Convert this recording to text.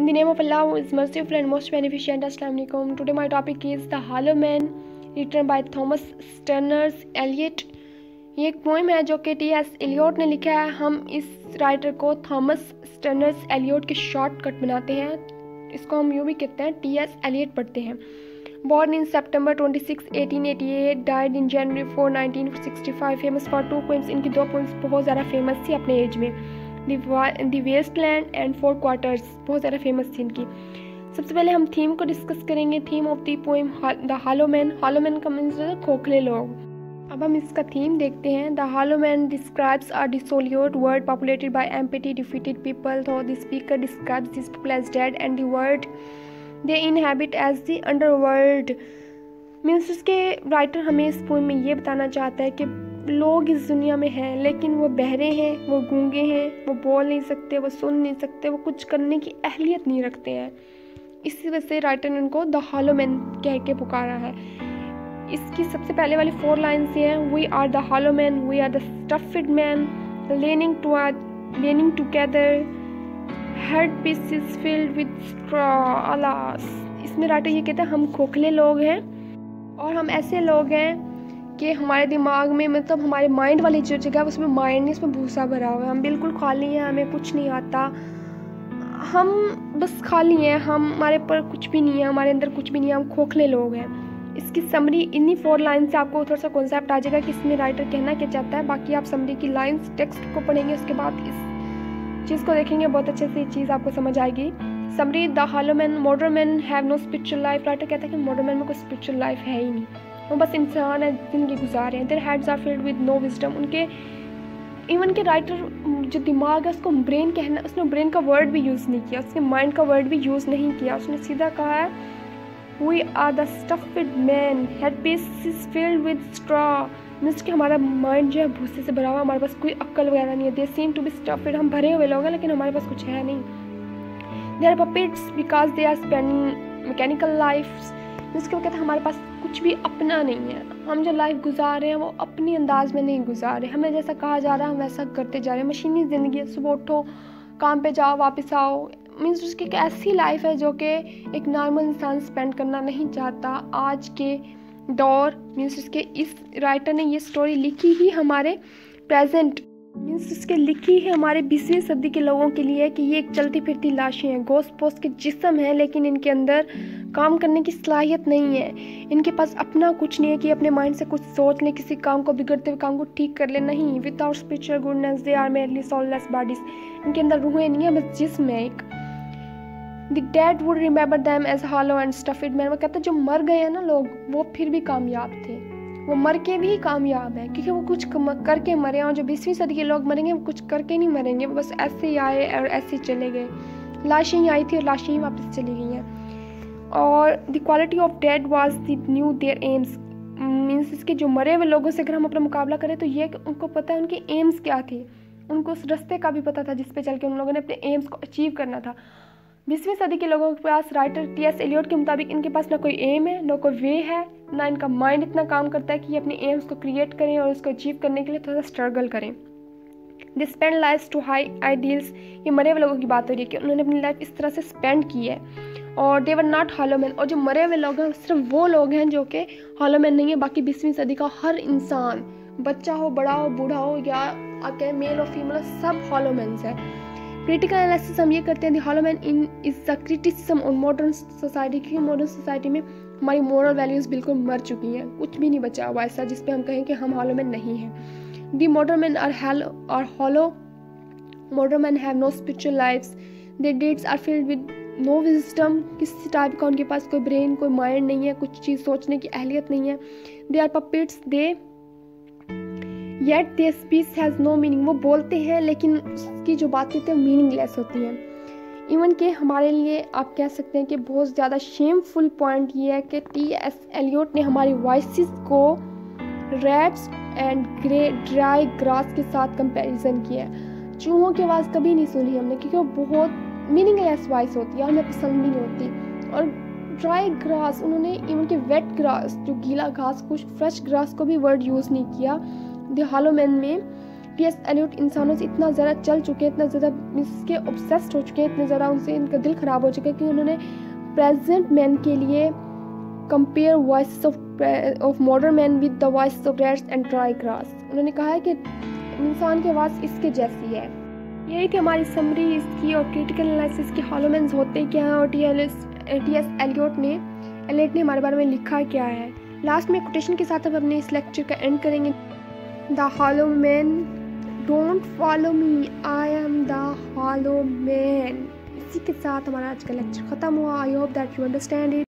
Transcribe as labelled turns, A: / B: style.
A: the name of Allah who is merciful and most beneficent. Assalamu alaikum. Today my topic is The Hollow Man, written by Thomas Stearns Eliot. ये एक poem है जो कि T.S.. Elliott ने लिखा है. हम इस राइटर को थॉमस स्टर्नस एलियट के शॉर्टकट बनाते हैं. इसको हम यूँ भी कहते हैं टी.एस. एलियट पढ़ते हैं. Born in September 26, 1888, died in January 4, 1965. Famous for two poems. इनकी दो poems बहुत ज़्यादा फेमस थी अपने एज में. The Wasteland and Four Quarters बहुत ज़्यादा फेमस थी इनकी. सबसे पहले हम थीम को डिस्कस करेंगे. Theme of the poem the hollow man. Hollow man का मीन्स है खोखले लोग. अब हम इसका थीम देखते हैं. The hollow man describes a dissolute world populated by empty defeated people. Though the speaker describes this people as dead and the world they inhabit as the underworld. Means उसके writer हमें इस poem में ये बताना चाहता है कि लोग इस दुनिया में हैं लेकिन वो बहरे हैं, वो गूंगे हैं, वो बोल नहीं सकते, वो सुन नहीं सकते, वो कुछ करने की अहलियत नहीं रखते हैं. इसी वजह से राइटर ने उनको द हॉलो मैन कह के पुकारा है. इसकी सबसे पहले वाली 4 लाइन्स ये हैं. We are the hollow man, we are the stuffed man, leaning together, head pieces filled with straw. alas. इसमें राइटर ये कहता है हम खोखले लोग हैं और हम ऐसे लोग हैं कि हमारे दिमाग में मतलब हमारे माइंड वाली जो जगह है उसमें माइंड नहीं, उसमें भूसा भरा हुआ है. हम बिल्कुल खाली हैं, हमें कुछ नहीं आता, हम बस खाली हैं, हमारे पर कुछ भी नहीं है, हमारे अंदर कुछ भी नहीं है, हम खोखले लोग हैं. इसकी समरी इन्हीं 4 लाइन से आपको थोड़ा सा कॉन्सेप्ट आ जाएगा कि इसमें राइटर कहना क्या चाहता है. बाकी आप समरी की लाइन्स टेक्स्ट को पढ़ेंगे, उसके बाद इस चीज़ को देखेंगे, बहुत अच्छे से चीज़ आपको समझ आएगी. Summary. The hollow man. Modern man have no spiritual life. Writer कहता है कि मॉडर्न मैन में कोई स्पिरिचुअल लाइफ है ही नहीं, वो बस इंसान है, ज़िंदगी गुजार रहे हैं. Their heads are filled with no wisdom. उनके इवन के राइटर जो दिमाग है उसको ब्रेन कहना, उसने ब्रेन का वर्ड भी यूज़ नहीं किया, उसने माइंड का वर्ड भी यूज़ नहीं किया. उसने सीधा कहा है we are the stuffed man, head piece is filled with straw. Means कि हमारा माइंड जो है भूसे से भरा हुआ, हमारे पास कोई अक्ल वगैरह नहीं है. दे सीम टू बी स्टफ्ड. हम भरे हुए लोग हैं लेकिन हमारे पास कुछ है नहीं. They are puppets because they are spending mechanical life. जिसके वो कहते हैं हमारे पास कुछ भी अपना नहीं है, हम जो लाइफ गुजार रहे हैं वो अपनी अंदाज में नहीं गुजार रहे. हमें जैसा कहा जा रहा है हम वैसा करते जा रहे हैं. मशीनी ज़िंदगी है, सुबह उठो, काम पे जाओ, वापस आओ. मीन्स उसकी एक ऐसी लाइफ है जो कि एक नॉर्मल इंसान स्पेंड करना नहीं चाहता आज के दौर. मीन्स उसके इस राइटर ने ये स्टोरी लिखी ही हमारे प्रेजेंट, मीन्स उसके लिखी है हमारे 20वीं सदी के लोगों के लिए कि ये एक चलती फिरती लाशें हैं, गोश्त पोस्ट के जिस्म हैं लेकिन इनके अंदर काम करने की सलाहियत नहीं है. इनके पास अपना कुछ नहीं है कि अपने माइंड से कुछ सोच लें, किसी काम को, बिगड़ते हुए काम को ठीक कर ले. नहीं. Without spiritual goodness they are merely soulless bodies. इनके अंदर रूहें नहीं है, बस जिस्म है एक. The dead would remember them as hollow and stuffed man. वो कहता है जो मर गए हैं ना लोग, वो फिर भी कामयाब थे, वो मर के भी कामयाब है क्योंकि वो कुछ करके मरे. और जो 20वीं सदी के लोग मरेंगे वो कुछ करके नहीं मरेंगे, वो बस ऐसे ही आए और ऐसे ही चले गए. लाशें ही आई थी और लाशें ही वापस चली गई हैं. और the quality of dead was the new their aims. Means इसके जो मरे हुए लोगों से अगर हम अपना मुकाबला करें तो ये उनको पता है उनके एम्स क्या थे, उनको उस रास्ते का भी पता था जिस पे चल के उन लोगों ने अपने एम्स को अचीव करना था. 20वीं सदी के लोगों के पास राइटर टी.एस. एलियट के मुताबिक इनके पास ना कोई एम है, ना कोई वे है, ना इनका माइंड इतना काम करता है कि ये अपने एम्स को क्रिएट करें और उसको अचीव करने के लिए थोड़ा स्ट्रगल करें. They spend life to high ideals. ये मरे हुए लोगों की बात हो रही है कि उन्होंने अपनी लाइफ इस तरह से स्पेंड की है. और दे वर नॉट हॉलो मैन. और जो मरे हुए लोग हैं सिर्फ वो लोग हैं जो कि हॉलो मैन नहीं है. बाकी 20वीं सदी का हर इंसान, बच्चा हो, बड़ा हो, बूढ़ा हो, या आप कहें मेल और फीमेल, सब हॉलो मैन्स है. क्रिटिकल एनालिसिस हम ये करते हैं the hollow man in is the criticism on modern society. क्योंकि मॉडर्न सोसाइटी में हमारी मोरल वैल्यूज़ बिल्कुल मर चुकी हैं, कुछ भी नहीं बचा हुआ ऐसा जिस पे हम कहें कि हम हॉलो मैन नहीं हैं. The modern man are hollow. Modern man have no spiritual lifes. Their deeds are filled with no wisdom. किसी टाइप का उनके पास कोई ब्रेन, कोई माइंड नहीं है, कुछ चीज़ सोचने की अहलियत नहीं है. They are puppets. They yet their speech has no meaning. वो बोलते हैं लेकिन उसकी जो बातें होती हैं मीनिंगलेस होती हैं. इवन के हमारे लिए आप कह सकते हैं कि बहुत ज़्यादा शेमफुल पॉइंट ये है कि टी.एस. एलियट ने हमारी वॉइसेस को रैट्स एंड ड्राई ग्रास के साथ कंपैरिजन किया है. चूहों की आवाज़ कभी नहीं सुनी हमने क्योंकि वो बहुत मीनिंगलेस वॉइस होती है, हमें पसंद भी नहीं होती. और ड्राई ग्रास, उन्होंने इवन के वेट ग्रास, जो गीला घास, कुछ फ्रेश ग्रास को भी वर्ड यूज़ नहीं किया द हॉलो मैन में. टी.एस. एलियट इंसानों से इतना ज़्यादा चल चुके हैं, इतना ज़्यादा इसके ऑब्सेस्ड हो चुके हैं, इतने ज़्यादा उनसे इनका दिल ख़राब हो चुका है कि उन्होंने प्रेजेंट मैन के लिए compare voice of modern man with the voice of rats and dry grass. उन्होंने कहा है कि इंसान की आवाज़ इसके जैसी है। यही थी हमारी समरी इसकी और क्रिटिकल एनालिसिस के हॉलोमेंस होते क्या हैं और टी.एस. एलियट ने हमारे बारे में लिखा क्या है। लास्ट में कोटेशन के साथ हम अपने इस लेक्चर का एंड करेंगे। The hollow man don't follow me, I am the hollow man. इसी के साथ हमारा आज का लेक्चर ख़त्म हुआ। I hope that you understand it.